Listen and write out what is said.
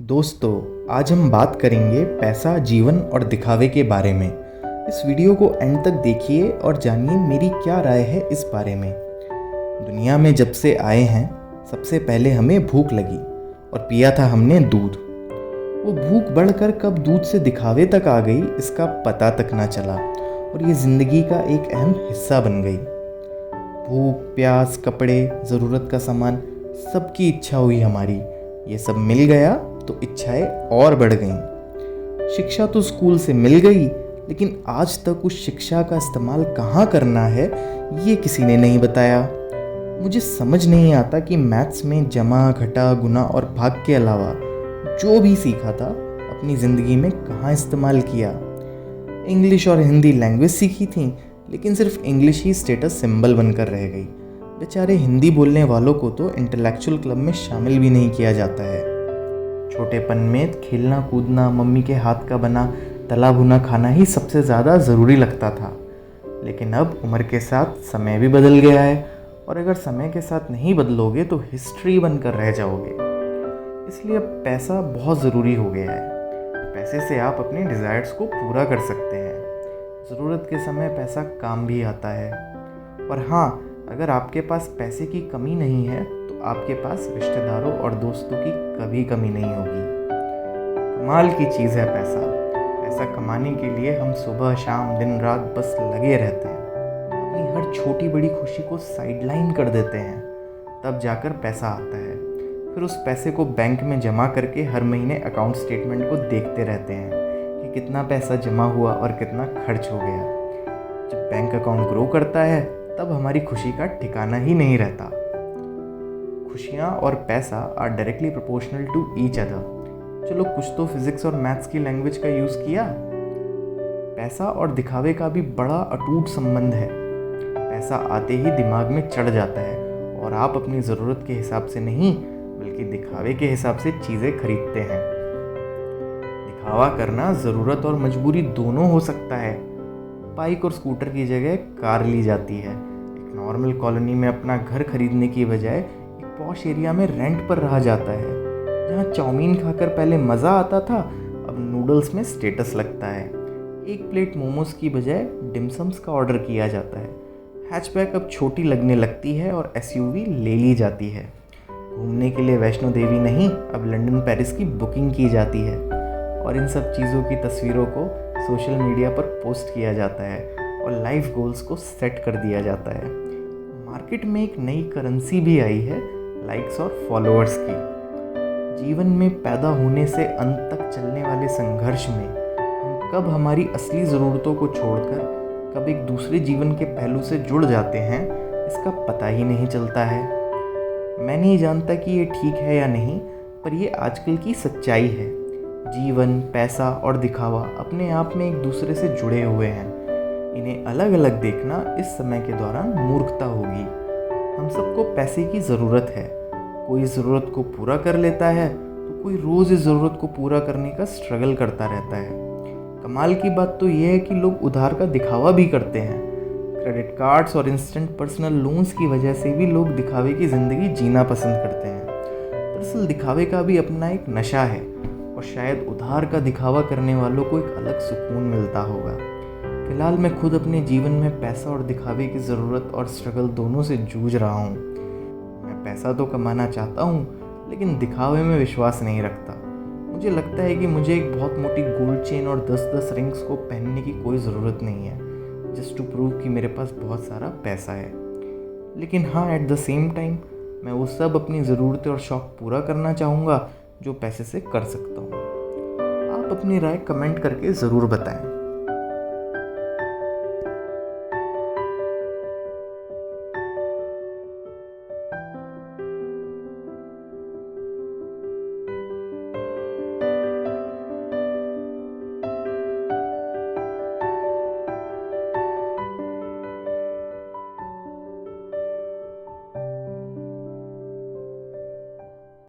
दोस्तों, आज हम बात करेंगे पैसा, जीवन और दिखावे के बारे में। इस वीडियो को एंड तक देखिए और जानिए मेरी क्या राय है इस बारे में। दुनिया में जब से आए हैं, सबसे पहले हमें भूख लगी और पिया था हमने दूध। वो भूख बढ़कर कब दूध से दिखावे तक आ गई, इसका पता तक ना चला और ये ज़िंदगी का एक अहम हिस्सा बन गई। भूख, प्यास, कपड़े, ज़रूरत का सामान, सबकी इच्छा हुई हमारी। ये सब मिल गया तो इच्छाएं और बढ़ गईं। शिक्षा तो स्कूल से मिल गई, लेकिन आज तक उस शिक्षा का इस्तेमाल कहाँ करना है ये किसी ने नहीं बताया। मुझे समझ नहीं आता कि मैथ्स में जमा, घटा, गुना और भाग के अलावा जो भी सीखा था अपनी ज़िंदगी में कहाँ इस्तेमाल किया। इंग्लिश और हिंदी लैंग्वेज सीखी थी, लेकिन सिर्फ इंग्लिश ही स्टेटस सिंबल बनकर रह गई। बेचारे हिंदी बोलने वालों को तो इंटेलेक्चुअल क्लब में शामिल भी नहीं किया जाता है। छोटेपन में खेलना कूदना, मम्मी के हाथ का बना तला भुना खाना ही सबसे ज़्यादा ज़रूरी लगता था। लेकिन अब उम्र के साथ समय भी बदल गया है और अगर समय के साथ नहीं बदलोगे तो हिस्ट्री बनकर रह जाओगे। इसलिए अब पैसा बहुत ज़रूरी हो गया है। पैसे से आप अपने डिज़ायर्स को पूरा कर सकते हैं। ज़रूरत के समय पैसा काम भी आता है। और हाँ, अगर आपके पास पैसे की कमी नहीं है तो आपके पास रिश्तेदारों और दोस्तों की कभी कमी नहीं होगी। कमाल की चीज़ है पैसा। पैसा कमाने के लिए हम सुबह शाम दिन रात बस लगे रहते हैं। अपनी हर छोटी बड़ी खुशी को साइडलाइन कर देते हैं, तब जाकर पैसा आता है। फिर उस पैसे को बैंक में जमा करके हर महीने अकाउंट स्टेटमेंट को देखते रहते हैं कि कितना पैसा जमा हुआ और कितना खर्च हो गया। जब बैंक अकाउंट ग्रो करता है तब हमारी खुशी का ठिकाना ही नहीं रहता। खुशियाँ और पैसा are directly proportional to each other. चलो, कुछ तो फिजिक्स और मैथ्स की लैंग्वेज का यूज़ किया। पैसा और दिखावे का भी बड़ा अटूट संबंध है। पैसा आते ही दिमाग में चढ़ जाता है और आप अपनी ज़रूरत के हिसाब से नहीं बल्कि दिखावे के हिसाब से चीज़ें खरीदते हैं। दिखावा करना ज़रूरत और मजबूरी दोनों हो सकता है। बाइक और स्कूटर की जगह कार ली जाती है। एक नॉर्मल कॉलोनी में अपना घर खरीदने की बजाय एक पॉश एरिया में रेंट पर रहा जाता है। जहाँ चाउमीन खाकर पहले मज़ा आता था, अब नूडल्स में स्टेटस लगता है। एक प्लेट मोमोज की बजाय डिमसम्स का ऑर्डर किया जाता है। हैचबैक अब छोटी लगने लगती है और एसयूवी ले ली जाती है। घूमने के लिए वैष्णो देवी नहीं, अब लंदन पेरिस की बुकिंग की जाती है। और इन सब चीज़ों की तस्वीरों को सोशल मीडिया पर पोस्ट किया जाता है और लाइफ गोल्स को सेट कर दिया जाता है। मार्केट में एक नई करेंसी भी आई है, लाइक्स और फॉलोअर्स की। जीवन में पैदा होने से अंत तक चलने वाले संघर्ष में हम कब हमारी असली ज़रूरतों को छोड़कर कब एक दूसरे जीवन के पहलू से जुड़ जाते हैं, इसका पता ही नहीं चलता है। मैं नहीं जानता कि ये ठीक है या नहीं, पर ये आजकल की सच्चाई है। जीवन, पैसा और दिखावा अपने आप में एक दूसरे से जुड़े हुए हैं। इन्हें अलग अलग देखना इस समय के दौरान मूर्खता होगी। हम सबको पैसे की ज़रूरत है। कोई ज़रूरत को पूरा कर लेता है तो कोई रोज़ इस ज़रूरत को पूरा करने का स्ट्रगल करता रहता है। कमाल की बात तो यह है कि लोग उधार का दिखावा भी करते हैं। क्रेडिट कार्ड्स और इंस्टेंट पर्सनल लोन्स की वजह से भी लोग दिखावे की ज़िंदगी जीना पसंद करते हैं। दरअसल दिखावे का भी अपना एक नशा है और शायद उधार का दिखावा करने वालों को एक अलग सुकून मिलता होगा। फिलहाल मैं खुद अपने जीवन में पैसा और दिखावे की ज़रूरत और स्ट्रगल दोनों से जूझ रहा हूँ। मैं पैसा तो कमाना चाहता हूँ, लेकिन दिखावे में विश्वास नहीं रखता। मुझे लगता है कि मुझे एक बहुत मोटी गोल्ड चेन और 10-10 रिंग्स को पहनने की कोई ज़रूरत नहीं है, जस्ट टू प्रूव कि मेरे पास बहुत सारा पैसा है। लेकिन हाँ, एट द सेम टाइम मैं वो सब अपनी ज़रूरतें और शौक़ पूरा करना चाहूँगा जो पैसे से कर सकता हूँ। आप अपनी राय कमेंट करके ज़रूर बताएं।